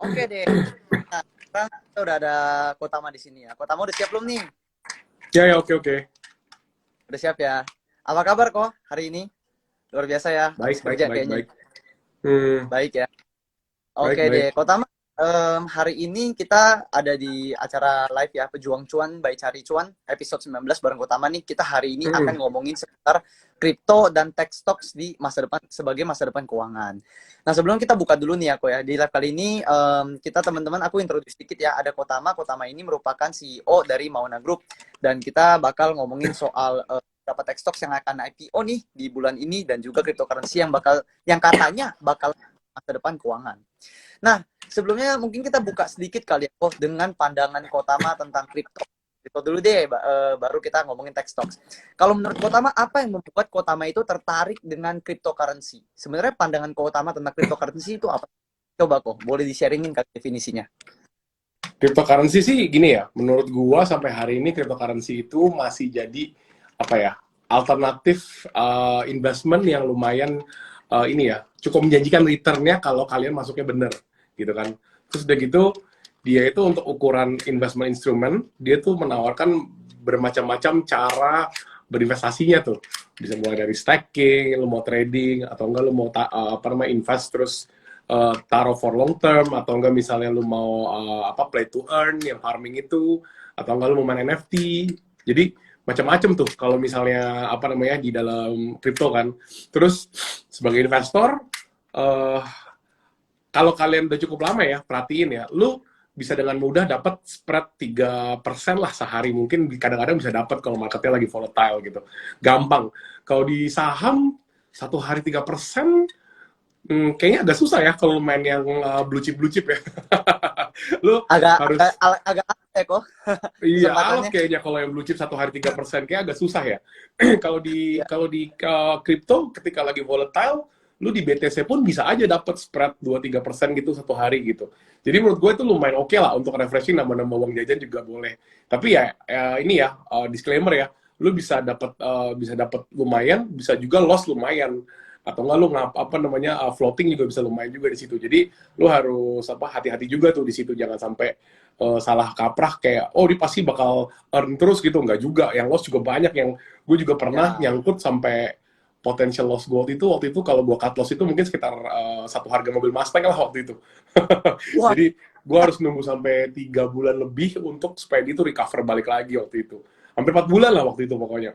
Oke deh. Nah, sekarang kita udah ada Kotama di sini ya. Kotama udah siap belum nih? Ya, ya, oke, oke. Udah siap ya. Apa kabar kok hari ini? Luar biasa ya, habis Baik, baik, kerja baik, kayaknya. baik. Hmm, Baik ya. Oke baik, deh, baik. Kotama. Hari ini kita ada di acara live ya, Pejuang Cuan by Cari Cuan, episode 19 bareng Kotama nih. Kita hari ini akan Hmm, ngomongin seputar kripto dan tech stocks di masa depan sebagai masa depan keuangan. Nah, sebelum kita buka dulu nih aku ya, di live kali ini kita teman-teman aku introduce sedikit ya, ada Kotama. Kotama ini merupakan CEO dari Mauna Group dan kita bakal ngomongin soal beberapa tech stocks yang akan IPO nih di bulan ini dan juga cryptocurrency yang katanya bakal masa depan keuangan. Nah, sebelumnya mungkin kita buka sedikit kali ya, dengan pandangan Kotama tentang kripto. Kripto dulu deh, baru kita ngomongin tech stocks. Kalau menurut Kotama, apa yang membuat Kotama itu tertarik dengan cryptocurrency? Sebenarnya pandangan Kotama tentang cryptocurrency itu apa? Coba kok, boleh di-sharingin kali definisinya. Cryptocurrency sih gini ya, menurut gua sampai hari ini cryptocurrency itu masih jadi apa ya, alternatif investment yang lumayan ini ya, cukup menjanjikan returnnya kalau kalian masuknya bener, gitu kan. Terus udah gitu, dia itu untuk ukuran investment instrument, dia tuh menawarkan bermacam-macam cara berinvestasinya tuh. Bisa mulai dari staking, lu mau trading, atau enggak lu mau apa namanya invest terus taruh for long term, atau enggak misalnya lu mau apa play to earn yang farming itu, atau enggak lu mau main NFT. Jadi macam-macam tuh kalau misalnya apa namanya di dalam crypto kan. Terus sebagai investor uh, kalau kalian udah cukup lama ya perhatiin ya, lu bisa dengan mudah dapat spread 3% lah sehari, mungkin kadang-kadang bisa dapat kalau marketnya lagi volatile gitu. Gampang. Kalau di saham satu hari 3%, kayaknya agak susah ya kalau main yang blue chip ya. Lu Agak agak harus, agak apa ya kok iya alot kesempatannya? kayaknya kalau yang blue chip satu hari 3% kayak agak susah ya. kalau di Ya. kalau di crypto ketika lagi volatile, lu di BTC pun bisa aja dapat spread 2-3% gitu satu hari gitu. Jadi menurut gue itu lumayan oke lah untuk refreshing, nambah-nambah uang jajan juga boleh. Tapi ya ini ya disclaimer ya, lu bisa dapat lumayan, bisa juga loss lumayan, atau enggak lu apa namanya floating juga bisa lumayan juga di situ. Jadi lu harus apa hati-hati juga tuh di situ, jangan sampai salah kaprah kayak oh dia pasti bakal earn terus gitu. Enggak juga, yang loss juga banyak. Yang gue juga pernah Ya. nyangkut sampai potential loss gold itu waktu itu, kalau gue cut loss itu mungkin sekitar satu harga mobil Mustang lah waktu itu. Wah, Jadi gue harus nunggu sampai 3 bulan lebih untuk supaya dia itu recover balik lagi waktu itu. Hampir 4 bulan lah waktu itu pokoknya.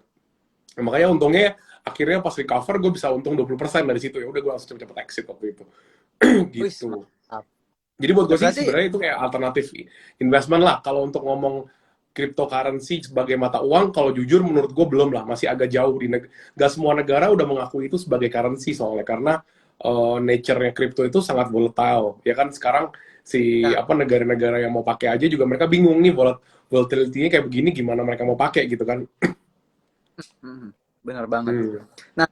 Nah, makanya untungnya akhirnya pas recover gue bisa untung 20% dari situ. Ya udah gue langsung cepet-cepet exit waktu itu. wih, Gitu. mantap. Jadi buat Ya gue sih berarti sebenarnya itu kayak alternatif investment lah. Kalau untuk ngomong cryptocurrency sebagai mata uang, kalau jujur menurut gue belum lah, masih agak jauh di gak semua negara udah mengakui itu sebagai currency soalnya, karena nature-nya crypto itu sangat volatile. Ya kan sekarang si ya. apa negara-negara yang mau pakai aja juga mereka bingung nih volatility-nya kayak begini, gimana mereka mau pakai gitu kan. Benar banget. Hmm. Nah,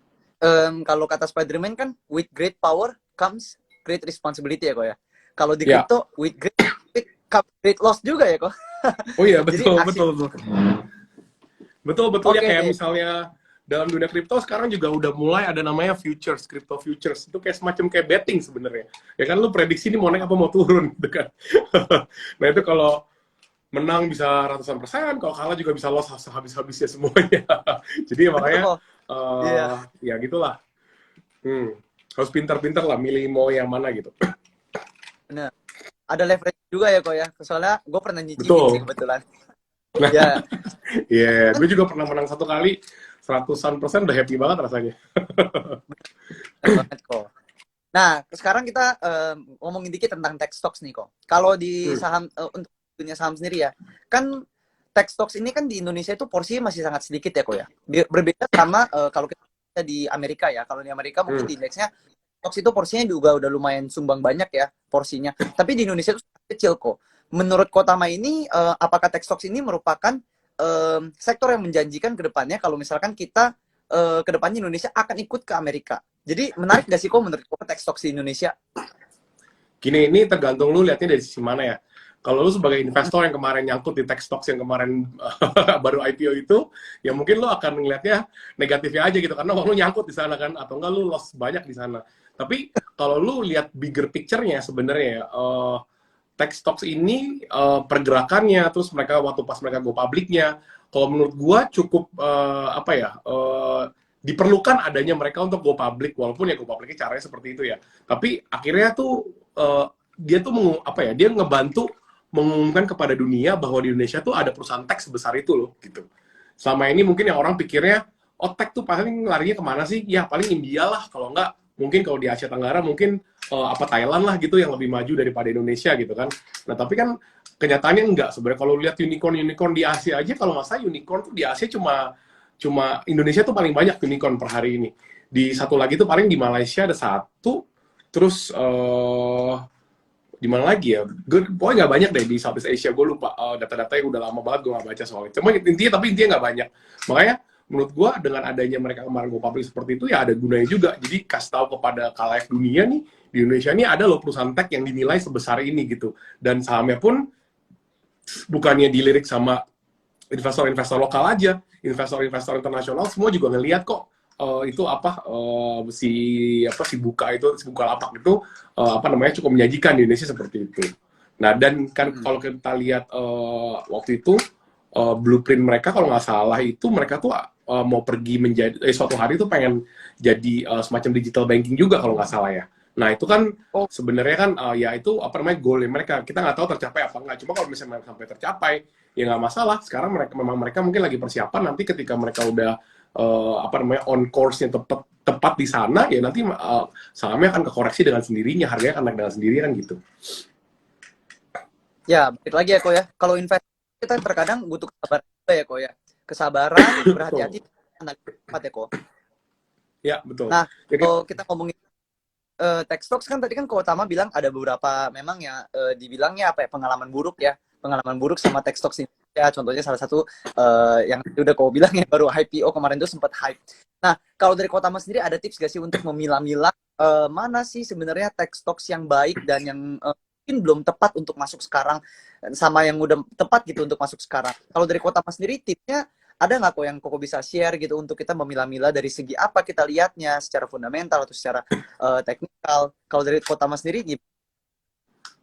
kalau kata Spider-Man kan, with great power comes great responsibility ya kok ya. Kalau di Ya. crypto, with great comes great loss juga ya kok. Oh iya, Jadi betul, asik. betul, betul. Betul, betul ya, Oke kayak deh. misalnya dalam dunia kripto sekarang juga udah mulai ada namanya futures, crypto futures. Itu kayak semacam kayak betting sebenarnya. Ya kan lu prediksi ini mau naik apa mau turun gitu kan. Nah, itu kalau menang bisa ratusan persen, kalau kalah juga bisa loss habis-habisnya semuanya. Jadi Bener makanya kok. Iya. ya gitulah. Harus pintar-pintar lah milih mau yang mana gitu. Bener. Ada leverage juga ya kok ya. Soalnya gue pernah nyicipin sih Betul. kebetulan. Nah, Ya, iya, gue juga pernah menang satu kali 100% udah happy banget rasanya. bener banget kok. Nah, sekarang kita ngomongin dikit tentang tech stocks nih kok. Kalau di Hmm. saham untuk dunia saham sendiri ya, kan tech stocks ini kan di Indonesia itu porsinya masih sangat sedikit ya kok ya. Berbeda sama kalau kita di Amerika ya. Kalau di Amerika mungkin Hmm. di indeksnya stocks itu porsinya juga udah lumayan sumbang banyak ya porsinya. Tapi di Indonesia itu sangat kecil kok. Menurut Kotama ini, apakah tech stocks ini merupakan sektor yang menjanjikan ke depannya kalau misalkan kita ke depannya Indonesia akan ikut ke Amerika? Jadi menarik gak sih kok menurut kok tech stocks di Indonesia? Gini, ini tergantung lu lihatnya dari sisi mana ya. Kalau lu sebagai investor yang kemarin nyangkut di tech stocks yang kemarin baru IPO itu, ya mungkin lu akan ngelihatnya negatifnya aja gitu, karena uang lu nyangkut di sana kan, atau enggak lu loss banyak di sana. Tapi kalau lu lihat bigger picture-nya sebenarnya ya, tech stocks ini pergerakannya, terus mereka waktu pas mereka go publiknya, kalau menurut gua cukup apa ya, diperlukan adanya mereka untuk go public, walaupun ya go publiknya caranya seperti itu ya. Tapi akhirnya tuh dia tuh apa ya, dia ngebantu mengumumkan kepada dunia bahwa di Indonesia tuh ada perusahaan tech sebesar itu loh gitu. Selama ini mungkin yang orang pikirnya, oh tech tuh paling larinya kemana sih? Ya paling India lah, kalau enggak mungkin kalau di Asia Tenggara mungkin apa Thailand lah gitu yang lebih maju daripada Indonesia gitu kan. Nah tapi kan kenyataannya enggak. Sebenarnya kalau lihat unicorn di Asia aja, kalau nggak salah unicorn tuh di Asia cuma Indonesia tuh paling banyak unicorn per hari ini. Di satu lagi tuh paling di Malaysia ada satu, terus di mana lagi ya? Pokoknya nggak banyak deh di Southeast Asia. Gue lupa data-datanya udah lama banget gue nggak baca soal itu. Cuma intinya nggak banyak. Makanya menurut gue dengan adanya mereka kemarin go public seperti itu ya ada gunanya juga. Jadi kasih tahu kepada khalayak dunia nih di Indonesia ini ada loh perusahaan tech yang dinilai sebesar ini gitu. Dan sahamnya pun bukannya dilirik sama investor-investor lokal aja, investor-investor internasional semua juga ngelihat kok itu apa si Bukalapak itu apa namanya cukup menyajikan di Indonesia seperti itu. Nah dan kan kalau kita lihat waktu itu blueprint mereka kalau nggak salah itu mereka tuh mau pergi menjadi suatu hari tuh pengen jadi semacam digital banking juga kalau nggak salah ya. Nah itu kan sebenarnya kan ya itu apa namanya goal mereka. Kita nggak tahu tercapai apa nggak. Cuma kalau misalnya sampai tercapai ya nggak masalah. Sekarang mereka mungkin lagi persiapan nanti ketika mereka udah apa namanya on course-nya tepat di sana ya nanti sahamnya akan kekoreksi dengan sendirinya, harganya akan naik dengan sendirinya kan gitu. Ya, balik lagi ya kok ya. Kalau investasi kita terkadang butuh kesabaran juga ya kok ya. Kesabaran, berhati-hati, tepat ya kok. Ya betul. Nah, kalau kita ngomongin tech stocks kan tadi kan kok utama bilang ada beberapa memang ya dibilangnya apa ya pengalaman buruk ya. Pengalaman buruk sama tech stocks ini. Ya, contohnya salah satu yang udah kau bilang ya baru IPO kemarin itu sempat hype. Nah, kalau dari Kota Mas sendiri ada tips gak sih untuk memilah-milah mana sih sebenarnya tech stocks yang baik dan yang mungkin belum tepat untuk masuk sekarang sama yang udah tepat gitu untuk masuk sekarang. Kalau dari Kota Mas sendiri tipsnya ada nggak kok yang kok bisa share gitu untuk kita memilah-milah dari segi apa kita lihatnya secara fundamental atau secara teknikal. Kalau dari Kota Mas sendiri gimana?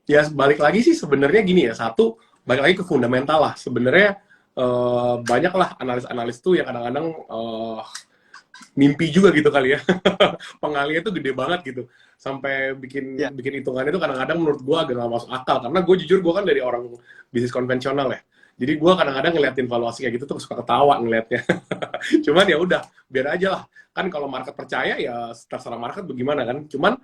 Ya balik lagi sih sebenarnya gini ya, satu balik lagi ke fundamental lah sebenarnya. Banyak lah analis-analis tuh yang kadang-kadang mimpi juga gitu kali ya. Pengalinya tuh gede banget gitu sampai bikin hitungannya tuh kadang-kadang menurut gue agak gak masuk akal karena gue jujur gue kan dari orang bisnis konvensional ya, jadi gue kadang-kadang ngeliatin valuasi kayak gitu tuh suka ketawa ngeliatnya. Cuman ya udah biar aja lah, kan kalau market percaya ya terserah market bagaimana kan. Cuman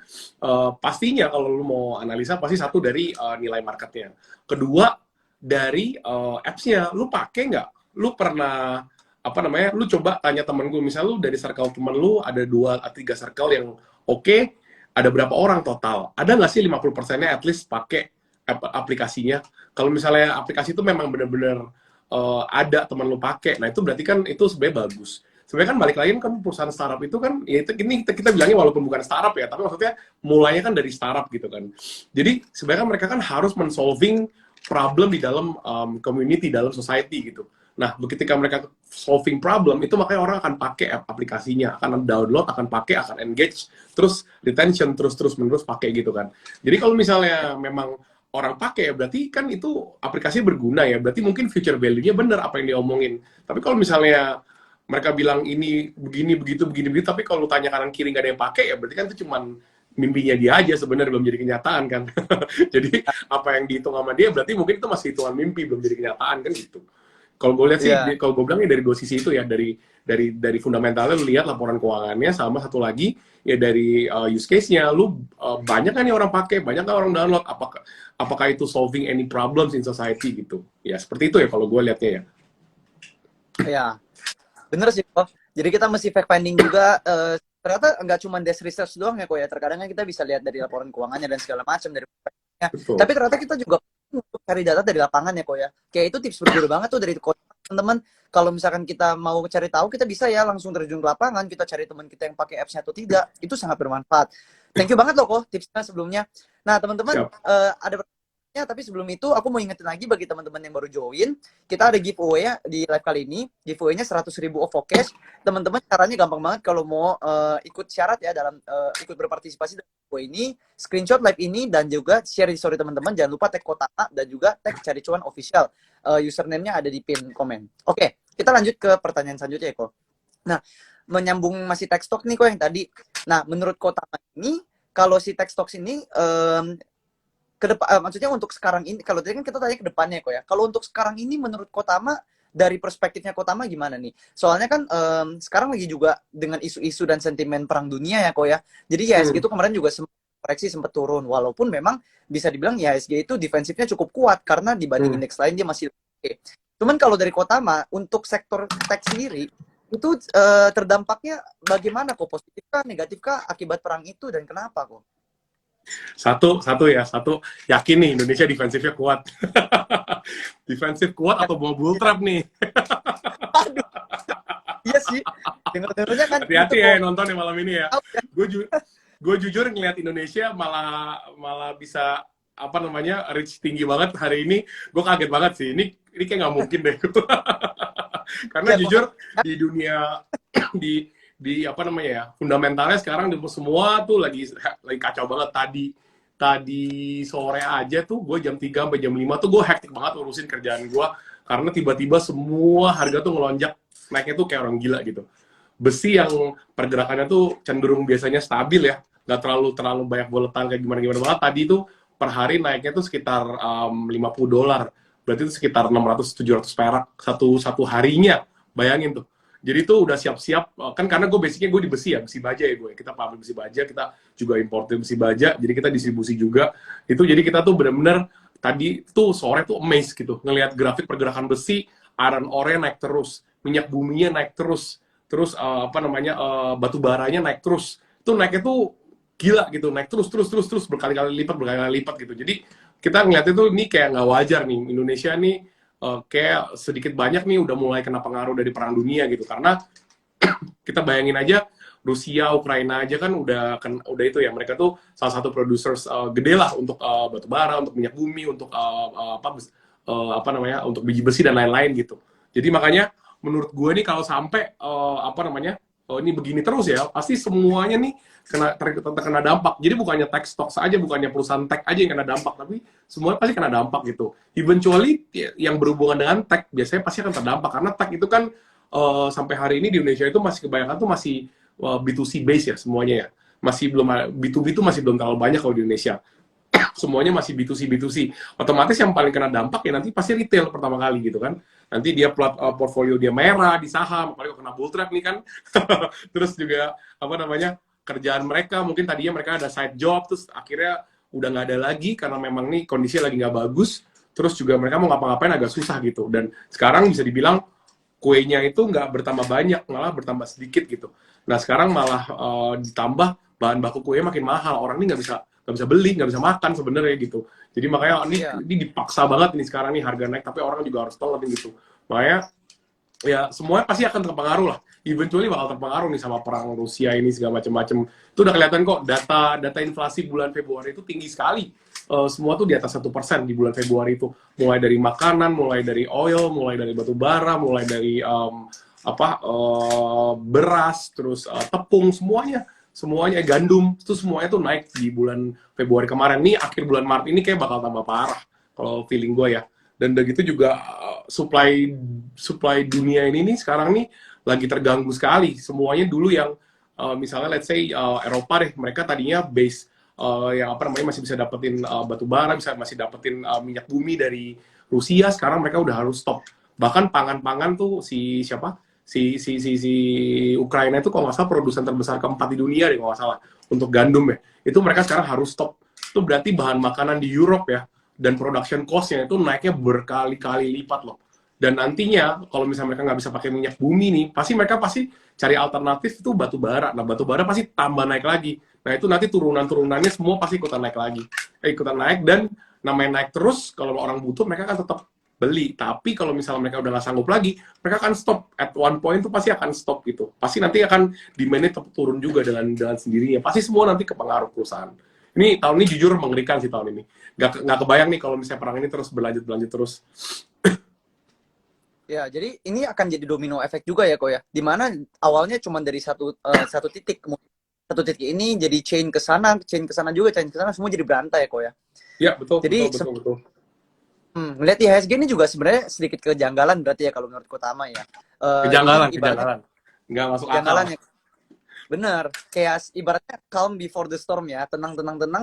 pastinya kalau lu mau analisa pasti satu dari nilai marketnya, kedua dari apps-nya lu pakai nggak, lu pernah apa namanya, lu coba tanya temen gue, misal lu dari circle temen lu ada 2-3 circle yang oke, ada berapa orang total, ada nggak sih 50%-nya at least pakai aplikasinya. Kalau misalnya aplikasi itu memang benar-benar ada teman lu pakai, nah itu berarti kan itu sebenarnya bagus. Sebenarnya kan balik lagi kan perusahaan startup itu kan, ya itu, ini kita bilangnya walaupun bukan startup ya, tapi maksudnya mulainya kan dari startup gitu kan. Jadi sebenarnya mereka kan harus men-solving problem di dalam community, dalam society gitu. Nah, ketika mereka solving problem, itu makanya orang akan pakai aplikasinya, akan download, akan pakai, akan engage, terus retention, terus-menerus pakai gitu kan. Jadi kalau misalnya memang orang pakai ya berarti kan itu aplikasi berguna ya, berarti mungkin future value-nya bener apa yang diomongin. Tapi kalau misalnya mereka bilang ini begini begitu, tapi kalau tanya kanan kiri nggak ada yang pakai ya berarti kan itu cuman mimpinya dia aja sebenarnya, belum jadi kenyataan kan. Jadi apa yang dihitung sama dia berarti mungkin itu masih hitungan mimpi, belum jadi kenyataan kan gitu. Kalau gue lihat sih, kalau gue bilangnya dari dua sisi itu ya, dari fundamentalnya lu lihat laporan keuangannya, sama satu lagi ya dari use case-nya, lu banyak kan nih orang pakai, banyak kan orang download, apakah itu solving any problems in society gitu. Ya seperti itu ya kalau gue lihatnya ya. Ya, bener sih kok. Jadi kita mesti fact finding juga. Ternyata nggak cuma desk research doang ya kok ya. Terkadang kita bisa lihat dari laporan keuangannya dan segala macam dari. Tapi ternyata kita juga untuk cari data dari lapangan ya kok ya. Kayak itu tips berguna banget tuh dari teman-teman. Kalau misalkan kita mau cari tahu, kita bisa ya langsung terjun ke lapangan, kita cari teman kita yang pakai apps-nya atau tidak. Itu sangat bermanfaat. Thank you banget loh kok tipsnya sebelumnya. Nah teman-teman ada pertanyaannya, tapi sebelum itu aku mau ingetin lagi bagi teman-teman yang baru join, kita ada giveaway ya di live kali ini. Giveaway-nya 100.000 OVO cash. Teman-teman caranya gampang banget kalau mau ikut syarat ya dalam ikut berpartisipasi gue ini, screenshot live ini, dan juga share di story teman-teman. Jangan lupa tag Kotama dan juga tag Cari Cuan Official. Username-nya ada di pin komen. Oke, kita lanjut ke pertanyaan selanjutnya, Eko. Nah, menyambung masih tech stock nih kok yang tadi. Nah, menurut Kotama ini, kalau si tech stock ini ke depan, maksudnya untuk sekarang ini, kalau tadi kan kita tanya ke depannya kok ya. Kalau untuk sekarang ini menurut Kotama, dari perspektifnya Kotama gimana nih? Soalnya kan sekarang lagi juga dengan isu-isu dan sentimen perang dunia ya kok ya. Jadi IHSG itu kemarin juga koreksi sempat turun, walaupun memang bisa dibilang IHSG itu defensifnya cukup kuat karena dibanding indeks lain dia masih oke. Cuman kalau dari Kotama untuk sektor tech sendiri itu terdampaknya bagaimana kok? Positif kah, negatif kah akibat perang itu dan kenapa kok? Satu yakin nih Indonesia defensifnya kuat. Defensif kuat atau mau bull trap nih? Aduh, iya sih. Dengar-dengarnya kan. Hati-hati ya nonton ya malam ini ya. Gue jujur ngelihat Indonesia malah bisa apa namanya reach tinggi banget hari ini. Gue kaget banget sih. Ini kayak nggak mungkin deh. Karena jujur di dunia di apa namanya ya, fundamentalnya sekarang semua tuh lagi kacau banget. Tadi sore aja tuh gue jam 3 sampai jam 5 tuh gue hektik banget urusin kerjaan gue karena tiba-tiba semua harga tuh ngelonjak, naiknya tuh kayak orang gila gitu. Besi yang pergerakannya tuh cenderung biasanya stabil ya, nggak terlalu banyak volatile kayak gimana banget. Tadi tuh per hari naiknya tuh sekitar $50, berarti itu sekitar 600-700 perak satu harinya, bayangin tuh. Jadi tuh udah siap-siap, kan karena gue basicnya gue di besi ya, besi baja ya gue. Kita pabrik besi baja, kita juga importer besi baja, jadi kita distribusi juga. Itu jadi kita tuh bener-bener, tadi tuh sore tuh amazed gitu, ngelihat grafik pergerakan besi, iron ore naik terus, minyak buminya naik terus apa namanya, batu baranya naik terus. Tuh naiknya tuh gila gitu, naik terus, berkali-kali lipat gitu. Jadi kita ngeliatnya tuh ini kayak nggak wajar nih, Indonesia nih, kayak sedikit banyak nih udah mulai kena pengaruh dari perang dunia gitu, karena kita bayangin aja Rusia, Ukraina aja kan udah itu ya, mereka tuh salah satu producers gede lah untuk batu bara, untuk minyak bumi, untuk apa namanya, untuk biji besi dan lain-lain gitu. Jadi makanya menurut gue nih kalau sampai apa namanya, ini begini terus ya, pasti semuanya nih terkena dampak. Jadi bukannya tech stocks aja, bukannya perusahaan tech aja yang kena dampak, tapi semuanya pasti kena dampak gitu. Eventually yang berhubungan dengan tech biasanya pasti akan terdampak, karena tech itu kan sampai hari ini di Indonesia itu masih kebanyakan tuh masih B2C base ya semuanya ya. Masih belum, B2B itu masih belum terlalu banyak kalau di Indonesia. Semuanya masih B2C. Otomatis yang paling kena dampak ya nanti pasti retail pertama kali gitu kan. Nanti dia portfolio dia merah di saham, apalagi kena bull trap nih kan. Terus juga apa namanya, kerjaan mereka mungkin tadinya mereka ada side job, terus akhirnya udah nggak ada lagi karena memang nih kondisi lagi nggak bagus. Terus juga mereka mau ngapa-ngapain agak susah gitu. Dan sekarang bisa dibilang kuenya itu nggak bertambah banyak, malah bertambah sedikit gitu. Nah sekarang malah ditambah bahan baku kue makin mahal, orang ini nggak bisa beli, nggak bisa makan sebenarnya gitu. Jadi makanya ini dipaksa banget nih sekarang nih harga naik, tapi orang juga harus telat gitu. Makanya ya semuanya pasti akan terpengaruh lah. Eventually bakal terpengaruh nih sama perang Rusia ini segala macam-macam. Itu udah kelihatan kok, data inflasi bulan Februari itu tinggi sekali. Semua tuh di atas 1% di bulan Februari itu. Mulai dari makanan, mulai dari oil, mulai dari batu bara, mulai dari beras, terus tepung, semuanya gandum, itu semuanya tuh naik di bulan Februari kemarin. Nih akhir bulan Maret ini kayak bakal tambah parah kalau feeling gue ya. Dan begitu juga supply dunia ini nih sekarang nih lagi terganggu sekali. Semuanya dulu yang misalnya let's say Eropa deh, mereka tadinya base yang apa namanya masih bisa dapetin batu bara, masih dapetin minyak bumi dari Rusia, sekarang mereka udah harus stop. Bahkan pangan-pangan tuh si Ukraina itu kalau nggak salah produsen terbesar keempat di dunia deh kalau nggak salah untuk gandum ya. Itu mereka sekarang harus stop. Itu berarti bahan makanan di Europe ya, dan production cost-nya itu naiknya berkali-kali lipat loh. Dan nantinya kalau misalnya mereka nggak bisa pakai minyak bumi nih, mereka pasti cari alternatif itu batu bara. Nah batu bara pasti tambah naik lagi. Nah itu nanti turunan-turunannya semua pasti ikutan naik lagi. Ikutan naik, dan namanya naik terus, kalau orang butuh mereka akan tetap beli. Tapi kalau misalnya mereka udah nggak sanggup lagi, mereka akan stop. At one point itu pasti akan stop gitu. Pasti nanti akan demand-nya turun juga dengan sendirinya. Pasti semua nanti kepengaruh perusahaan. Ini tahun ini jujur mengerikan sih tahun ini. Nggak kebayang nih kalau misalnya perang ini terus berlanjut terus. Ya, jadi ini akan jadi domino efek juga ya, kok ya. Dimana awalnya cuma dari satu titik, satu titik ini jadi chain ke sana juga, chain ke sana, semua jadi berantai kok ya. Ya, betul, Jadi betul. melihat IHSG ini juga sebenarnya sedikit kejanggalan berarti ya kalau menurut Kotama ya. Ini kan ibaratnya Kejanggalan. Nggak masuk akal. kejanggalan ya. Bener, kayak ibaratnya calm before the storm ya, tenang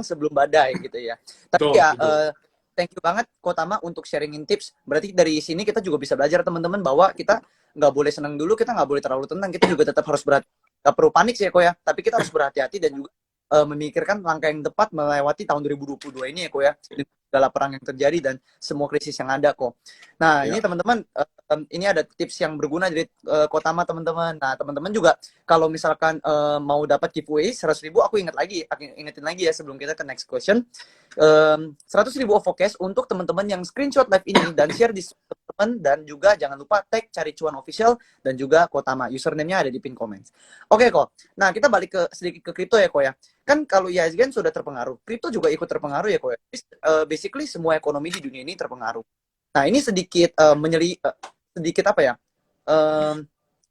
sebelum badai gitu ya. Tapi Betul, ya betul. thank you banget Kotama untuk sharingin tips. Berarti dari sini kita juga bisa belajar teman-teman bahwa kita nggak boleh senang dulu, kita nggak boleh terlalu tenang, kita juga tetap harus berhati, nggak perlu panik sih ya kok ya. Tapi kita harus berhati-hati dan juga memikirkan langkah yang tepat melewati tahun 2022 ini ya kok ya. Segala perang yang terjadi dan semua krisis yang ada kok. Nah ini Ya. teman-teman, ini ada tips yang berguna dari Kotama teman-teman. Nah teman-teman juga kalau misalkan mau dapat giveaway 100.000, aku ingetin lagi ya sebelum kita ke next question. 100.000 OVO cash untuk teman-teman yang screenshot live ini dan share di teman, dan juga jangan lupa tag Cari Cuan Official dan juga Kotama. Username-nya ada di pin comments. Oke kok. Nah kita balik sedikit ke kripto ya kok ya. Kan kalau IHSG sudah terpengaruh, kripto juga ikut terpengaruh ya kok ya. Basically semua ekonomi di dunia ini terpengaruh. Nah ini sedikit sedikit apa ya?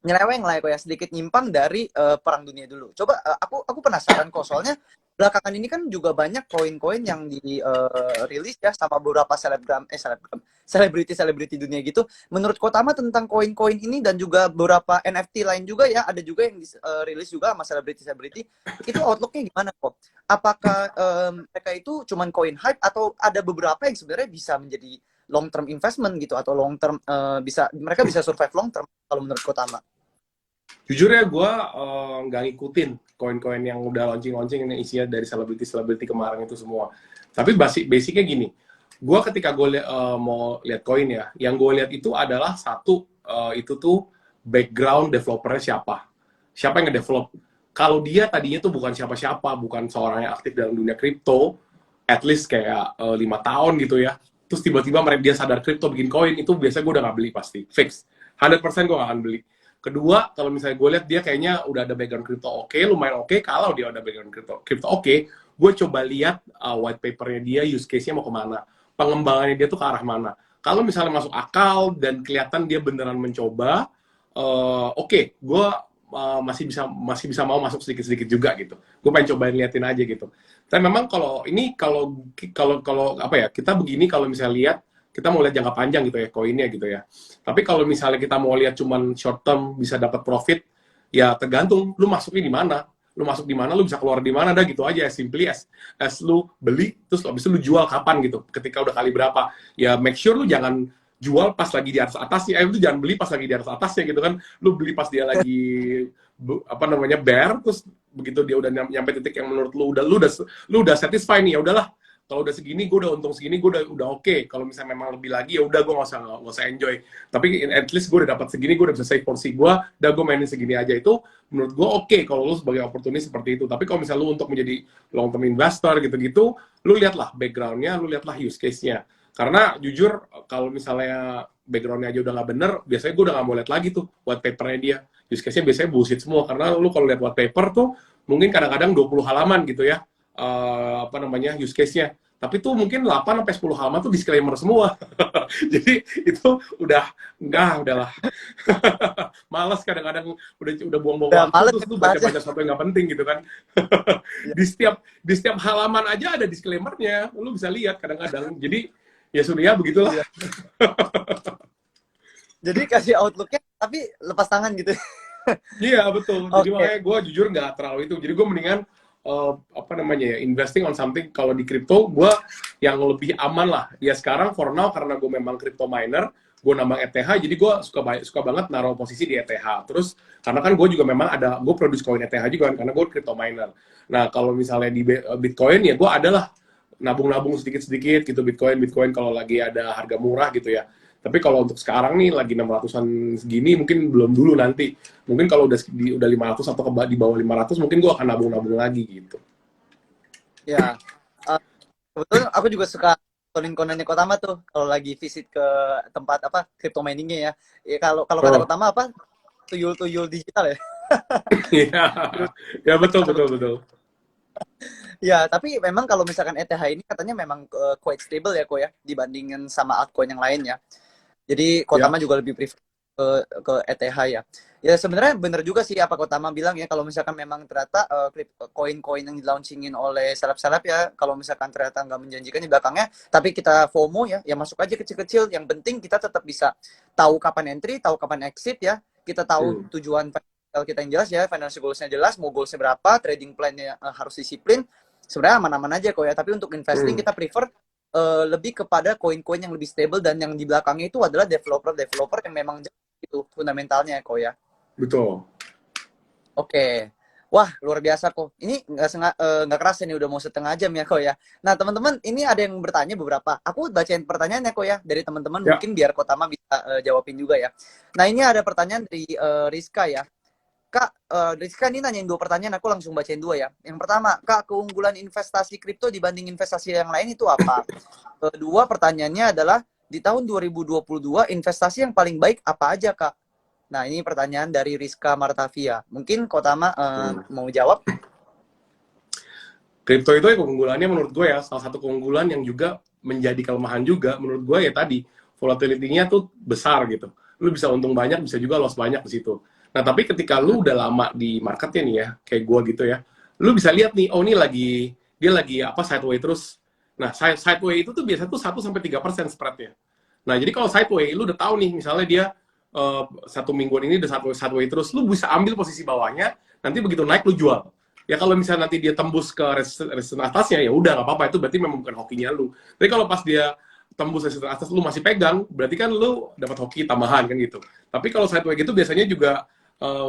Nyeleweng lah ya kok ya, sedikit nyimpang dari perang dunia dulu. Coba aku penasaran kok, soalnya belakangan ini kan juga banyak koin-koin yang di rilis ya sama beberapa selebriti dunia gitu. Menurut Kotama tentang koin-koin ini dan juga beberapa NFT lain juga ya, ada juga yang rilis juga sama selebriti itu, outlooknya gimana kok? Apakah mereka itu cuman koin hype atau ada beberapa yang sebenarnya bisa menjadi long term investment gitu, atau long term mereka bisa survive long term kalau menurut Kotama? Jujur ya, gue nggak ngikutin koin-koin yang udah launching yang isinya dari selebriti kemarin itu semua. Tapi basicnya gini, gue ketika gue mau lihat koin ya, yang gue lihat itu adalah satu, itu tuh background developernya siapa yang ngedevelop. Kalau dia tadinya tuh bukan siapa-siapa, bukan seorang yang aktif dalam dunia kripto, at least kayak 5 tahun gitu ya, terus tiba-tiba dia sadar kripto bikin koin, itu biasanya gue udah nggak beli pasti, fix. 100% gue nggak akan beli. Kedua, kalau misalnya gue lihat dia kayaknya udah ada background kripto lumayan oke. Kalau dia udah background kripto oke, gue coba lihat white papernya dia, use case-nya mau kemana, pengembangannya dia tuh ke arah mana. Kalau misalnya masuk akal dan kelihatan dia beneran mencoba, oke, gue masih bisa mau masuk sedikit juga gitu. Gue pengen cobain liatin aja gitu. Tapi memang kalau apa ya, kita begini kalau misalnya lihat, kita mau lihat jangka panjang gitu ya koinnya gitu ya. Tapi kalau misalnya kita mau lihat cuman short term bisa dapat profit, ya tergantung lu masuknya di mana. Lu masuk di mana, lu bisa keluar di mana, dah gitu aja. Simply as lu beli, terus habis itu lu jual kapan gitu. Ketika udah kali berapa. Ya make sure lu jangan jual pas lagi di atas atasnya. Itu jangan beli pas lagi di atas atasnya gitu kan. Lu beli pas dia lagi bear, terus begitu dia udah nyampe titik yang menurut lu udah satisfy nih, ya udahlah. Kalau udah segini, gue udah untung segini, gue udah oke. Kalau misalnya memang lebih lagi, ya udah gue nggak usah enjoy. Tapi at least gue udah dapat segini, gue udah bisa save porsi gue, udah gue mainin segini aja. Itu menurut gue oke kalau lu sebagai opportunity seperti itu. Tapi kalau misalnya lu untuk menjadi long term investor gitu-gitu, lu lihatlah background-nya, lu lihatlah use case-nya. Karena jujur, kalau misalnya background-nya aja udah nggak bener, biasanya gue udah nggak mau lihat lagi tuh white paper-nya dia. Use case-nya biasanya bullshit semua. Karena lu kalau lihat white paper tuh, mungkin kadang-kadang 20 halaman gitu ya. Use case-nya. Tapi tuh mungkin 8-10 halaman tuh disclaimer semua. Jadi itu udahlah. Malas kadang-kadang udah buang-buang waktu terus tuh baca-baca sesuatu yang nggak penting gitu kan. di setiap halaman aja ada disclaimer-nya. Lu bisa lihat kadang-kadang. Jadi ya sudah ya begitulah. Jadi kasih outlook-nya tapi lepas tangan gitu. Iya betul. Jadi makanya gue jujur nggak terlalu itu. Jadi gue mendingan investing on something. Kalau di crypto gue yang lebih aman lah ya sekarang for now, karena gue memang crypto miner, gue nambang ETH, jadi gue suka banget naruh posisi di ETH. Terus karena kan gue juga memang gue produce koin ETH juga kan, karena gue crypto miner. Nah kalau misalnya di Bitcoin ya gue adalah nabung sedikit gitu Bitcoin kalau lagi ada harga murah gitu ya. Tapi kalau untuk sekarang nih lagi 600-an segini, mungkin belum dulu nanti. Mungkin kalau udah 500 atau di bawah 500, mungkin gue akan nabung lagi gitu. Ya, kebetulan aku juga suka konten-kontennya Kotama tuh kalau lagi visit ke tempat apa crypto miningnya ya. Ya kalau kata Kotama apa, tuyul digital ya. Ya betul. Ya, tapi memang kalau misalkan ETH ini katanya memang quite stable ya kok ya, dibandingin sama altcoin yang lain ya. Jadi Kotama juga lebih prefer ke ETH ya. Ya sebenarnya bener juga sih apa Kotama bilang ya, kalau misalkan memang ternyata koin-koin yang di-launchingin oleh seleb-seleb ya, kalau misalkan ternyata nggak menjanjikan di belakangnya, tapi kita FOMO ya masuk aja kecil-kecil. Yang penting kita tetap bisa tahu kapan entry, tahu kapan exit ya. Kita tahu tujuan financial kita yang jelas ya, financial goals-nya jelas, mau goals-nya berapa, trading plan-nya harus disiplin. Sebenarnya aman-aman aja kok ya, tapi untuk investing kita prefer lebih kepada koin-koin yang lebih stable, dan yang di belakangnya itu adalah developer yang memang itu fundamentalnya kok ya. Betul. Oke. Wah, luar biasa kok. Ini nggak kerasa nih udah mau setengah jam ya kok ya. Nah, teman-teman, ini ada yang bertanya beberapa. Aku bacain pertanyaannya kok ya dari teman-teman, Ya. mungkin biar Kotama bisa jawabin juga ya. Nah, ini ada pertanyaan dari Rizka ya. Kak, Rizka ini nanyain 2 pertanyaan, aku langsung bacain 2 ya. Yang pertama, Kak, keunggulan investasi kripto dibanding investasi yang lain itu apa? Kedua, pertanyaannya adalah di tahun 2022 investasi yang paling baik apa aja, Kak? Nah, ini pertanyaan dari Rizka Martavia. Mungkin Kotama mau jawab? Kripto itu ya keunggulannya menurut gue ya, salah satu keunggulan yang juga menjadi kelemahan juga menurut gue ya tadi, volatility-nya tuh besar gitu. Lu bisa untung banyak, bisa juga loss banyak di situ. Nah, tapi ketika lu udah lama di marketnya nih ya, kayak gue gitu ya, lu bisa lihat nih, oh ini dia lagi apa sideway terus. Nah, sideway itu tuh biasanya tuh 1-3% spreadnya. Nah, jadi kalau sideway, lu udah tahu nih, misalnya dia 1 mingguan ini udah sideway terus, lu bisa ambil posisi bawahnya, nanti begitu naik lu jual. Ya kalau misalnya nanti dia tembus ke resistance atasnya, ya udah nggak apa-apa, itu berarti memang bukan hokinya lu. Tapi kalau pas dia tembus resistance atas lu masih pegang, berarti kan lu dapat hoki tambahan kan gitu. Tapi kalau sideway gitu biasanya juga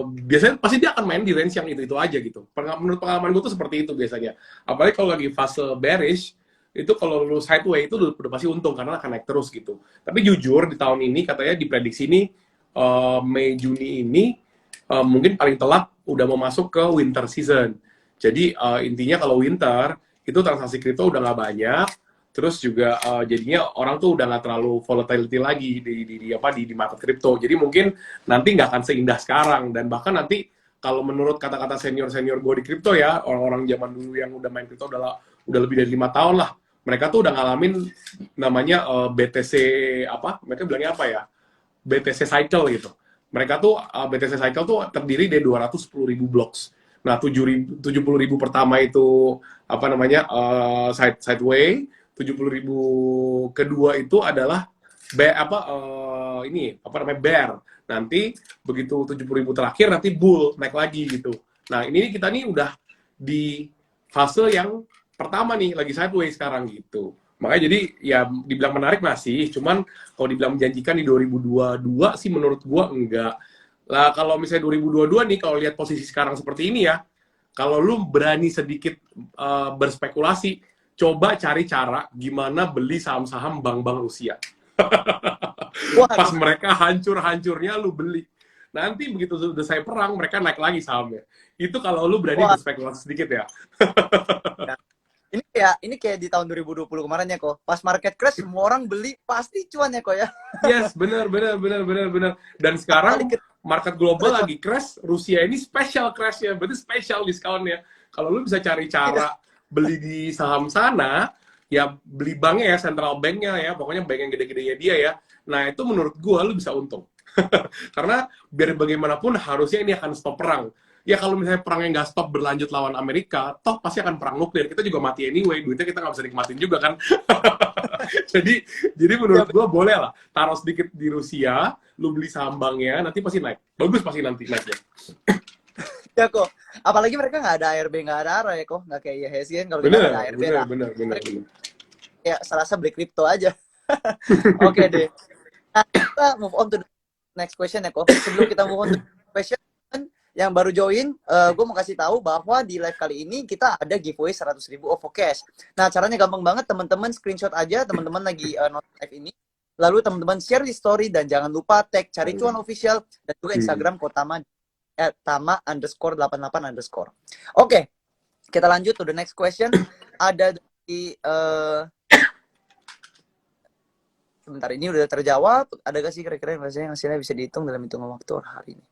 biasanya pasti dia akan main di range yang itu aja gitu. Menurut pengalaman gue tuh seperti itu biasanya. Apalagi kalau lagi fase bearish, itu kalau lu sideway itu udah pasti untung karena akan naik terus gitu. Tapi jujur di tahun ini katanya diprediksi ini Mei Juni ini mungkin paling telat udah mau masuk ke winter season. Jadi intinya kalau winter itu transaksi kripto udah nggak banyak, terus juga jadinya orang tuh udah nggak terlalu volatility lagi di market kripto. Jadi mungkin nanti nggak akan seindah sekarang, dan bahkan nanti kalau menurut kata-kata senior gue di kripto ya, orang-orang zaman dulu yang udah main kripto udah lebih dari 5 tahun lah, mereka tuh udah ngalamin namanya BTC apa? Mereka bilangnya apa ya? BTC cycle gitu. Mereka tuh BTC cycle tuh terdiri dari 210.000 blocks. Nah, 70.000 pertama itu apa namanya sideway, 70.000 kedua itu adalah ini apa namanya bear. Nanti begitu 70.000 terakhir nanti bull naik lagi gitu. Nah, ini kita nih udah di fase yang pertama nih, lagi sideways sekarang gitu. Makanya jadi ya dibilang menarik masih, cuman kalau dibilang menjanjikan di 2022 sih menurut gua enggak. Lah kalau misalnya 2022 nih, kalau lihat posisi sekarang seperti ini ya, kalau lu berani sedikit berspekulasi, coba cari cara gimana beli saham-saham bank-bank Rusia. Pas Waduh. mereka hancur-hancurnya lu beli. Nanti begitu sudah saya perang, mereka naik lagi sahamnya. Itu kalau lu berani Wah. berspekulasi sedikit ya. Nah, ini kayak di tahun 2020 kemarin ya kok. Pas market crash semua orang beli, pasti cuan ya kok ya. Yes, benar. Dan sekarang market global lagi crash, Rusia ini special crashnya, berarti special discountnya. Kalau lu bisa cari cara beli di saham sana, ya beli banknya ya, central banknya ya, pokoknya bank yang gede-gedenya dia ya. Nah itu menurut gua lu bisa untung. Karena biar bagaimanapun harusnya ini akan stop perang. Ya kalau misalnya perangnya nggak stop berlanjut lawan Amerika, toh pasti akan perang nuklir. Kita juga mati anyway, duitnya kita nggak bisa nikmatin juga kan. jadi menurut gua boleh lah taruh sedikit di Rusia, lu beli saham banknya, nanti pasti naik. Bagus pasti nanti naiknya. Ya kok. Apalagi mereka nggak ada ARB, nggak ada ARA ya kok. Nggak kayak IHSG kan, kalau kita ada ARB lah. Bener. Ya serasa beli kripto aja. Oke deh. Nah, kita move on to the next question ya kok. Sebelum kita move on to the next question, yang baru join, gue mau kasih tahu bahwa di live kali ini kita ada giveaway 100.000 OVO Cash. Nah, caranya gampang banget, teman-teman screenshot aja, teman-teman lagi nonton live ini. Lalu teman-teman share di story, dan jangan lupa tag Cari Cuan Official, dan juga Instagram Kotama @tama_88_. Oke, kita lanjut to the next question. Ada di sebentar, ini udah terjawab. Ada gak sih kira-kira yang hasilnya bisa dihitung dalam hitungan waktu hari ini?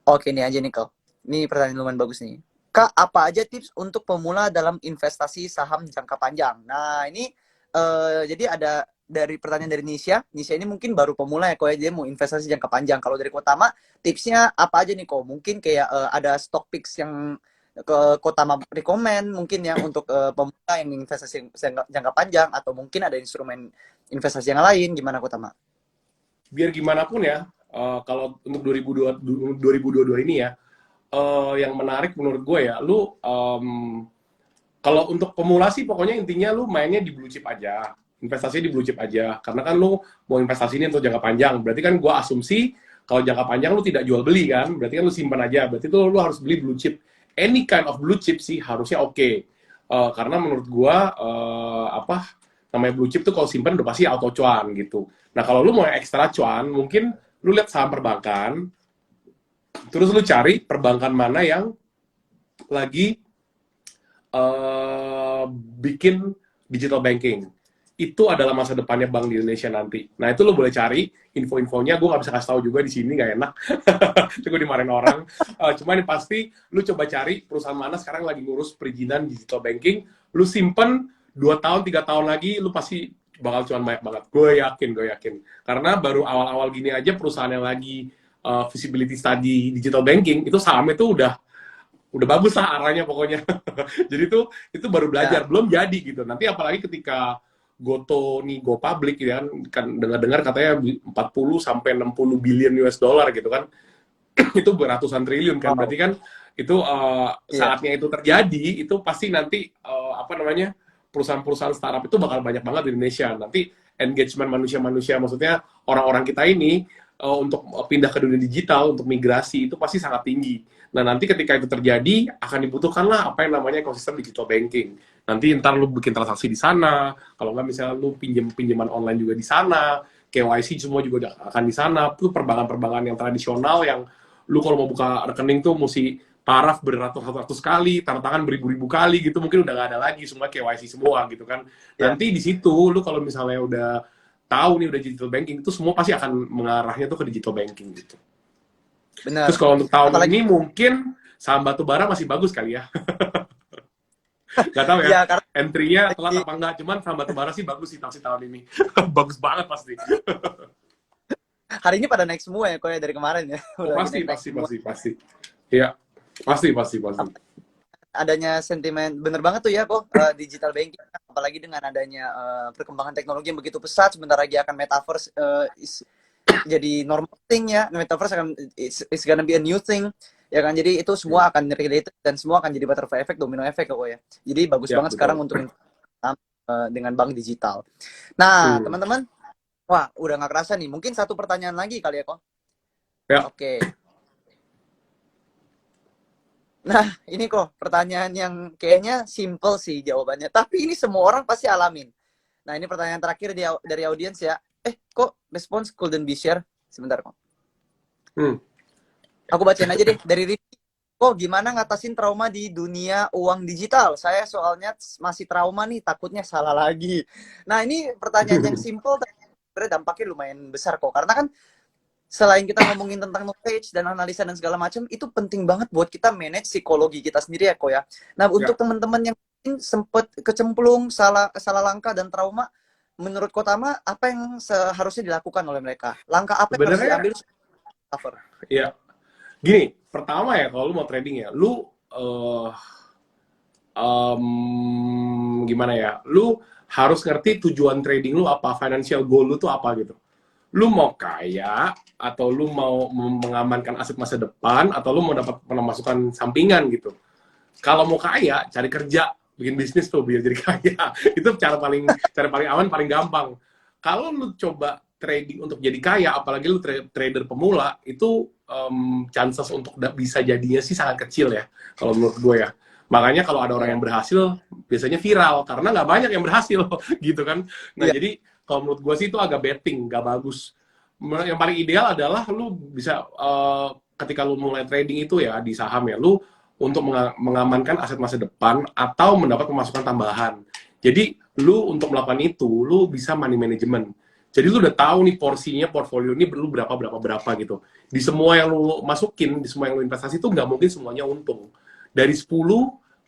Oke, ini aja nih Kak. Ini pertanyaan lumayan bagus nih. Kak, apa aja tips untuk pemula dalam investasi saham jangka panjang? Nah, ini jadi ada dari pertanyaan dari Nisha ini mungkin baru pemula ya kok ya, dia mau investasi jangka panjang. Kalau dari Kotama, tipsnya apa aja nih kok? Mungkin kayak ada stock picks yang ke Kotama rekomend mungkin ya untuk pemula yang investasi jangka panjang, atau mungkin ada instrumen investasi yang lain, gimana Kotama? Biar gimana pun ya, kalau untuk 2022 ini ya, yang menarik menurut gue ya, lu kalau untuk pemula sih pokoknya intinya lu mainnya di blue chip aja, investasinya di blue chip aja, karena kan lu mau investasi ini untuk jangka panjang, berarti kan gue asumsi kalau jangka panjang lu tidak jual beli kan, berarti kan lu simpan aja, berarti tuh lu harus beli blue chip, any kind of blue chip sih harusnya oke. Karena menurut gue apa namanya blue chip tuh kalau simpan udah pasti auto cuan gitu. Nah kalau lu mau ekstra cuan, mungkin lu lihat saham perbankan, terus lu cari perbankan mana yang lagi bikin digital banking. Itu adalah masa depannya bank di Indonesia nanti. Nah, itu lo boleh cari info-infonya. Gue nggak bisa kasih tahu juga di sini, nggak enak. Itu gue dimarahin orang. Cuman yang pasti, lo coba cari perusahaan mana sekarang lagi ngurus perizinan digital banking. Lo simpen 2 tahun, 3 tahun lagi, lo pasti bakal cuan banyak banget. Gue yakin. Karena baru awal-awal gini aja perusahaan yang lagi visibility study digital banking, itu sahamnya tuh udah bagus lah arahnya pokoknya. Jadi itu baru belajar, belum jadi gitu. Nanti apalagi ketika Goto nih go public gitu kan dengar-dengar katanya 40 sampai 60 billion US dollar gitu kan. Itu beratusan triliun kan. Berarti kan itu saatnya itu terjadi, itu pasti nanti apa namanya? Perusahaan-perusahaan startup itu bakal banyak banget di Indonesia. Nanti engagement manusia-manusia, maksudnya orang-orang kita ini untuk pindah ke dunia digital, untuk migrasi itu pasti sangat tinggi. Nah, nanti ketika itu terjadi, akan dibutuhkanlah apa yang namanya ekosistem digital banking. Nanti ntar lu bikin transaksi di sana, kalau nggak misalnya lu pinjaman online juga di sana, KYC semua juga akan di sana. Itu perbankan-perbankan yang tradisional yang lu kalau mau buka rekening tuh mesti paraf beratus-ratus kali, tanda tangan beribu-ribu kali gitu, mungkin udah nggak ada lagi, semua KYC semua gitu kan. Nanti di situ lu kalau misalnya udah tahu nih udah digital banking, itu semua pasti akan mengarahnya tuh ke digital banking gitu. Benar. Terus kalau untuk tahun Apalagi, ini mungkin saham batubara masih bagus kali ya. Gak tahu ya, karena entry-nya telat apa enggak, cuman saham batubara sih bagus sih tahun ini. Bagus banget pasti. hari ini pada naik semua ya kok ya, dari kemarin ya. Oh, Udah pasti. naik. Iya, pasti. Adanya sentimen, bener banget tuh ya kok, digital banking, apalagi dengan adanya perkembangan teknologi yang begitu pesat, sebentar lagi akan metaverse jadi normal thing ya, metaverse akan is gonna be a new thing ya kan, jadi itu semua akan related dan semua akan jadi butterfly effect, domino effect kok ya, jadi bagus banget betul. sekarang untuk dengan bank digital. Nah teman-teman, wah udah nggak kerasa nih, mungkin satu pertanyaan lagi kali ya kok. Ya. Oke. Nah, ini kok pertanyaan yang kayaknya simple sih jawabannya, tapi ini semua orang pasti alamin. Nah, ini pertanyaan terakhir dari audiens ya. Kok respons couldn't be share? Sebentar kok. Aku bacain aja deh dari Rifki. Kok gimana ngatasin trauma di dunia uang digital? Saya soalnya masih trauma nih, takutnya salah lagi. Nah, ini pertanyaan yang simple, tapi dampaknya lumayan besar kok. Karena kan selain kita ngomongin tentang knowledge dan analisa dan segala macam, itu penting banget buat kita manage psikologi kita sendiri ya kok ya. Nah, untuk teman-teman yang sempat kecemplung, salah langkah dan trauma, menurut Kotama, apa yang seharusnya dilakukan oleh mereka? Langkah apa yang harus diambil supaya cover? Iya. Gini, pertama ya kalau lu mau trading ya, lu gimana ya? Lu harus ngerti tujuan trading lu apa, financial goal lu tuh apa gitu. Lu mau kaya, atau lu mau mengamankan aset masa depan, atau lu mau dapat pemasukan sampingan gitu. Kalau mau kaya, cari kerja, bikin bisnis tuh biar jadi kaya. Itu cara paling aman, paling gampang. Kalau lu coba trading untuk jadi kaya, apalagi lu trader pemula, itu chances untuk bisa jadinya sih sangat kecil ya, kalau menurut gue ya. Makanya kalau ada orang yang berhasil, biasanya viral, karena nggak banyak yang berhasil, gitu kan. Nah, jadi kalau menurut gue sih itu agak betting, nggak bagus. Yang paling ideal adalah lu bisa, ketika lu mulai trading itu ya, di saham ya, lu untuk mengamankan aset masa depan, atau mendapat pemasukan tambahan. Jadi, lu untuk melakukan itu, lu bisa money management. Jadi lu udah tahu nih porsinya, portfolio ini perlu berapa gitu. Di semua yang lu masukin, di semua yang lu investasi itu nggak mungkin semuanya untung. Dari 10,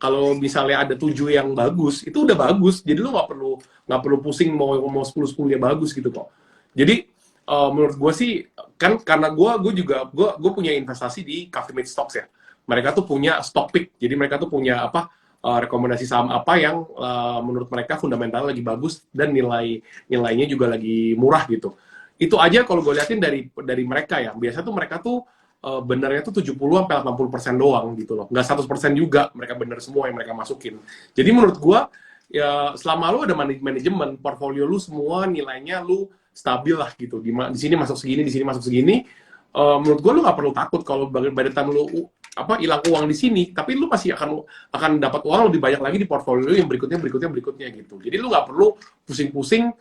kalau misalnya ada 7 yang bagus, itu udah bagus. Jadi lu nggak perlu pusing mau 10 ya bagus gitu kok. Jadi menurut gue sih kan karena gue punya investasi di Coffee Mate Stocks ya. Mereka tuh punya stock pick. Jadi mereka tuh punya apa rekomendasi saham apa yang menurut mereka fundamental lagi bagus dan nilainya juga lagi murah gitu. Itu aja kalau gue liatin dari mereka ya. Biasa tuh mereka tuh benernya tuh 70 sampai 80% doang gitu loh. Nggak 100% juga mereka bener semua yang mereka masukin. Jadi menurut gua ya selama lu ada manajemen portfolio lu semua nilainya lu stabil lah gitu. Di sini masuk segini, di sini masuk segini. Menurut gua lu nggak perlu takut kalau by the time lu hilang uang di sini, tapi lu masih akan dapat uang lebih banyak lagi di portfolio lu yang berikutnya gitu. Jadi lu nggak perlu pusing-pusing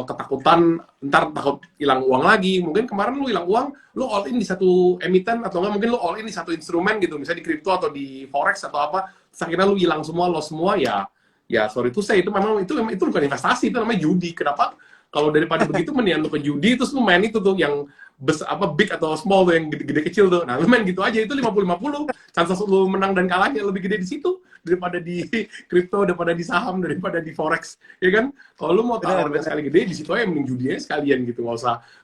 ketakutan ntar takut hilang uang lagi. Mungkin kemarin lu hilang uang, lu all in di satu emiten atau enggak mungkin lu all in di satu instrumen gitu, misalnya di kripto atau di forex atau apa, terus akhirnya lu hilang semua, loss semua ya sorry to say itu memang itu bukan investasi, itu namanya judi. Kenapa? Kalau daripada begitu mendingan lu ke judi terus lu main itu tuh yang big atau small tuh yang gede-gede kecil tuh. Nah, lu main gitu aja itu 50-50. Chances lu menang dan kalahnya lebih gede di situ daripada di kripto, daripada di saham, daripada di forex, ya kan? Kalau lu mau taruh sekali gede di situ aja mending judinya sekalian gitu, nggak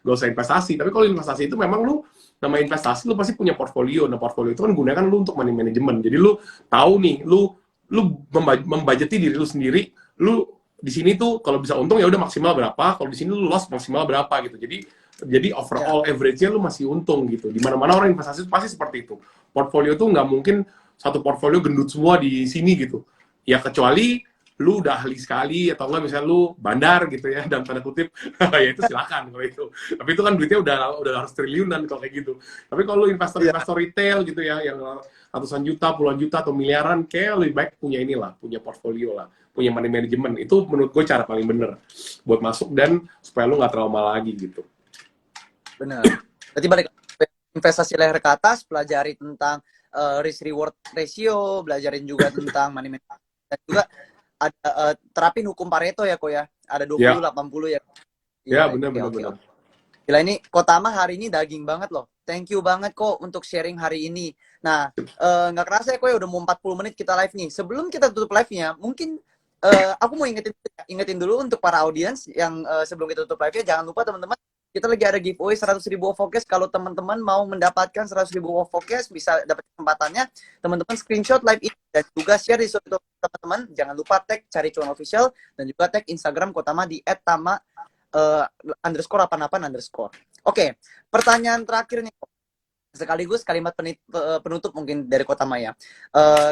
usah investasi. Tapi kalau investasi itu memang lu nama investasi lu pasti punya portfolio. Nah, portfolio itu kan gunakan lu untuk money management. Jadi lu tahu nih, lu membajeti diri lu sendiri, lu di sini tuh kalau bisa untung ya udah maksimal berapa, kalau di sini lu loss maksimal berapa gitu. Jadi overall average-nya lu masih untung gitu. Di mana-mana orang investasi pasti seperti itu. Portfolio tuh nggak mungkin satu portfolio gendut semua di sini gitu. Ya kecuali lu udah ahli sekali atau enggak misalnya lu bandar gitu ya dalam tanda kutip, ya itu silakan kalau itu. Tapi itu kan duitnya udah harus triliunan kalau kayak gitu. Tapi kalau lu investor retail gitu ya yang ratusan juta, puluhan juta atau miliaran, kayak lebih baik punya punya portfolio lah, punya money management. Itu menurut gue cara paling bener buat masuk dan supaya lu nggak trauma lagi gitu. Benar. Berarti balik investasi leher ke atas, pelajari tentang risk reward ratio, belajarin juga tentang money management, dan juga ada terapin hukum Pareto ya kok ya. Ada 20-80 ya. Ya, benar. Gila, ini Kotama hari ini daging banget loh. Thank you banget kok untuk sharing hari ini. Nah, nggak kerasa ya kok ya udah mau 40 menit kita live nih. Sebelum kita tutup live-nya, mungkin aku mau ingetin dulu untuk para audiens yang sebelum kita tutup live-nya, jangan lupa teman-teman, kita lagi ada giveaway 100.000 OVOCAS. Kalau teman-teman mau mendapatkan 100.000 OVOCAS, bisa dapat kesempatannya. Teman-teman screenshot live ini dan juga share di story teman-teman. Jangan lupa tag Cari Cuan Official dan juga tag Instagram Kotama di @tama _88__. Oke, pertanyaan terakhir nih. Sekaligus kalimat penutup mungkin dari Kotama ya.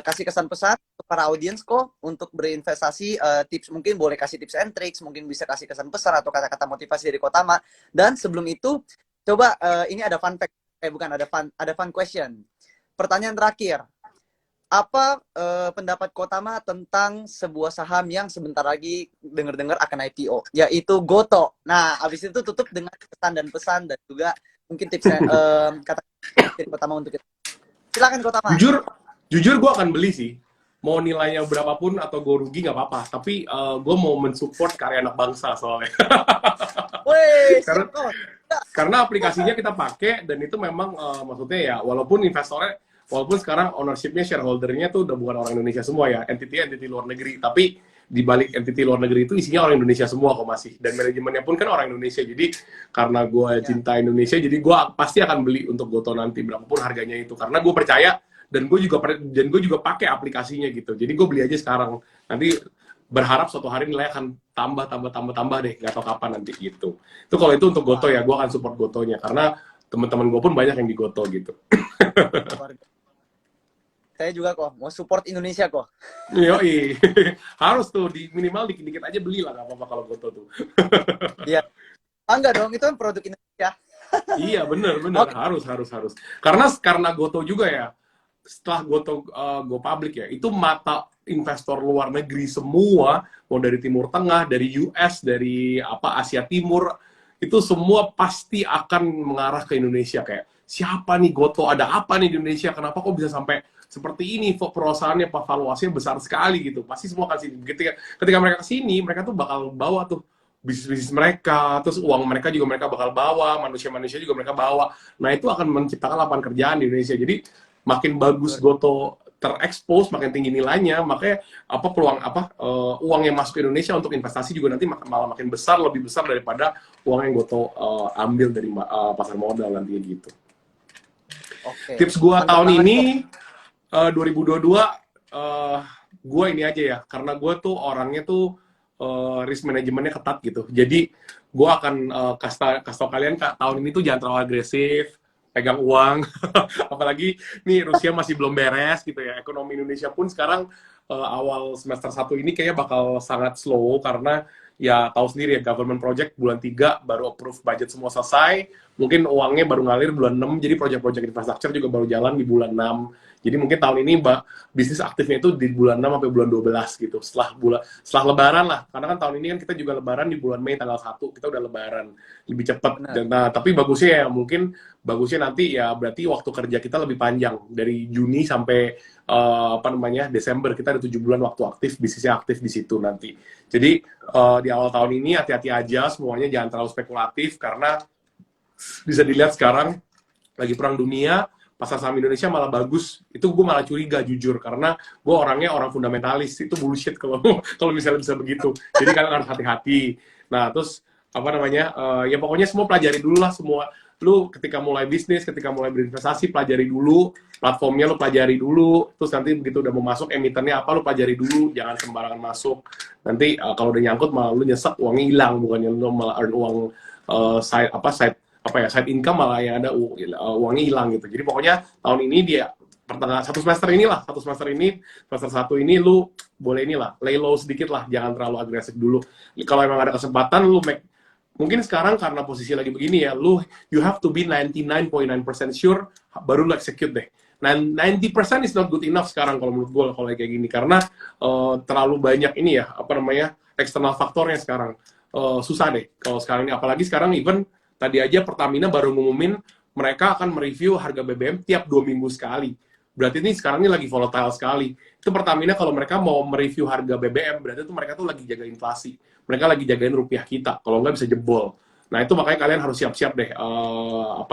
Kasih kesan pesan untuk para audiens kok untuk berinvestasi, tips, mungkin boleh kasih tips and tricks, mungkin bisa kasih kesan pesan atau kata-kata motivasi dari Kotama. Dan sebelum itu coba ini ada fun fact, ada fun question. Pertanyaan terakhir. Apa pendapat Kotama tentang sebuah saham yang sebentar lagi dengar-dengar akan IPO, yaitu Goto. Nah, abis itu tutup dengan kesan dan pesan dan juga mungkin tipsnya kata dari Kotama untuk kita. Silakan Kotama. Jujur gue akan beli sih. Mau nilainya berapapun atau gue rugi nggak apa-apa. Tapi gue mau mensupport karya anak bangsa soalnya. Wih, karena aplikasinya kita pakai dan itu memang maksudnya ya walaupun sekarang ownership-nya, shareholder-nya tuh udah bukan orang Indonesia semua ya, entity luar negeri, tapi di balik entity luar negeri itu isinya orang Indonesia semua kok masih, dan manajemennya pun kan orang Indonesia. Jadi karena gue cinta Indonesia, jadi gue pasti akan beli untuk Goto nanti berapapun harganya itu, karena gue percaya dan gue juga pakai aplikasinya gitu. Jadi gue beli aja sekarang, nanti berharap suatu hari nilai akan tambah deh, nggak tahu kapan nanti gitu. Itu kalau itu untuk Goto ya, gue akan support Gotonya karena teman-teman gue pun banyak yang di Goto gitu. Saya juga kok mau support Indonesia kok. Yoi. Harus tuh minimal dikit-dikit aja belilah, nggak apa-apa kalau Goto tuh. Iya. Enggak dong, itu kan produk Indonesia. Iya, bener. Okay. Harus. Karena Goto juga ya, setelah Goto go public ya, itu mata investor luar negeri semua, mau dari Timur Tengah, dari US, dari Asia Timur, itu semua pasti akan mengarah ke Indonesia. Kayak, siapa nih Goto, ada apa nih di Indonesia, kenapa kok bisa sampai seperti ini, perusahaannya, valuasinya besar sekali gitu. Pasti semua akan sini. Ketika mereka kesini, mereka tuh bakal bawa tuh bisnis mereka, terus uang mereka juga mereka bakal bawa, manusia-manusia juga mereka bawa. Nah, itu akan menciptakan lapangan kerjaan di Indonesia. Jadi, makin bagus Goto terekspos, makin tinggi nilainya, makanya apa peluang uang yang masuk ke Indonesia untuk investasi juga nanti malah makin besar, lebih besar daripada uang yang Goto ambil dari pasar modal nanti gitu. Oke, Tips gua mantap tahun banget ini kok. 2022 gue ini aja ya, karena gue tuh orangnya tuh risk manajemennya ketat gitu. Jadi gue akan kasih tau kalian, Kak, tahun ini tuh jangan terlalu agresif pegang uang. Apalagi nih Rusia masih belum beres gitu ya. Ekonomi Indonesia pun sekarang awal semester 1 ini kayaknya bakal sangat slow karena ya tahu sendiri ya, government project bulan 3 baru approve budget semua selesai. Mungkin uangnya baru ngalir bulan 6, jadi project-project infrastruktur juga baru jalan di bulan 6. Jadi mungkin tahun ini bisnis aktifnya itu di bulan 6 sampai bulan 12 gitu. Setelah lebaran lah. Karena kan tahun ini kan kita juga lebaran di bulan Mei tanggal 1. Kita udah lebaran lebih cepat. Benar. Nah, tapi bagusnya ya mungkin bagusnya nanti ya berarti waktu kerja kita lebih panjang dari Juni sampai Desember. Kita ada 7 bulan waktu aktif, bisnisnya aktif di situ nanti. Jadi di awal tahun ini hati-hati aja semuanya, jangan terlalu spekulatif karena bisa dilihat sekarang lagi perang dunia, pasar saham Indonesia malah bagus. Itu gue malah curiga jujur karena gue orangnya orang fundamentalis, itu bullshit kalau kalau misalnya bisa begitu. Jadi kalian harus hati-hati. Nah, terus ya pokoknya semua pelajari dulu lah semua. Lu ketika mulai bisnis, ketika mulai berinvestasi, pelajari dulu platformnya, lu pelajari dulu. Terus nanti begitu udah mau masuk emitennya apa, lu pelajari dulu, jangan sembarangan masuk. Nanti kalau udah nyangkut malah lu nyesek, uangnya hilang, bukannya lu malah earn uang side income, malah yang ada uangnya hilang gitu. Jadi pokoknya tahun ini dia pertengahan satu semester ini semester 1 ini lu boleh inilah lay low sedikit lah, jangan terlalu agresif dulu. Kalau emang ada kesempatan lu mungkin sekarang karena posisi lagi begini ya, you have to be 99.9% sure baru lu execute deh. 90% is not good enough sekarang kalau menurut gue kalau kayak gini, karena terlalu banyak ini ya eksternal faktornya sekarang. Susah deh kalau sekarang ini, apalagi sekarang even tadi aja Pertamina baru ngumumin mereka akan mereview harga BBM tiap 2 minggu sekali. Berarti ini sekarang ini lagi volatile sekali. Itu Pertamina kalau mereka mau mereview harga BBM, berarti itu mereka tuh lagi jaga inflasi. Mereka lagi jagain rupiah kita. Kalau nggak bisa jebol. Nah, itu makanya kalian harus siap-siap deh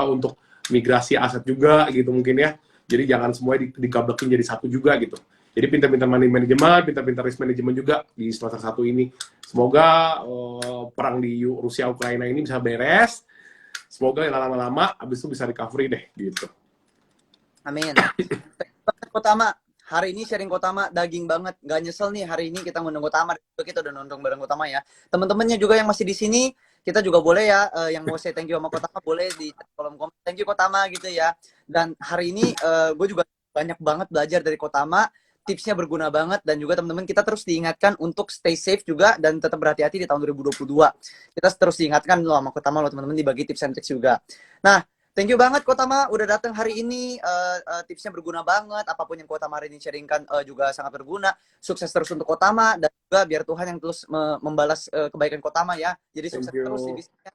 untuk migrasi aset juga gitu mungkin ya. Jadi jangan semuanya digablekin jadi satu juga gitu. Jadi pintar-pintar money management, pintar-pintar risk management juga di semester 1 ini. Semoga perang di Rusia Ukraina ini bisa beres. Semoga lama-lama abis itu bisa recovery deh gitu. Amin. Kotama, hari ini sharing Kotama daging banget. Gak nyesel nih hari ini kita ngundang Kotama. Kita udah nonton bareng Kotama ya. Teman-temannya juga yang masih di sini, kita juga boleh ya, yang mau say thank you sama Kotama boleh di kolom komen. Thank you Kotama gitu ya. Dan hari ini gue juga banyak banget belajar dari Kotama. Tipsnya berguna banget, dan juga teman-teman kita terus diingatkan untuk stay safe juga dan tetap berhati-hati di tahun 2022. Kita terus diingatkan loh sama Kotama loh teman-teman, dibagi tips and tricks juga. Nah, thank you banget Kotama udah datang hari ini. Tipsnya berguna banget. Apapun yang Kotama hari ini sharingkan juga sangat berguna. Sukses terus untuk Kotama, dan juga biar Tuhan yang terus membalas kebaikan Kotama ya. Jadi sukses terus di bisnisnya.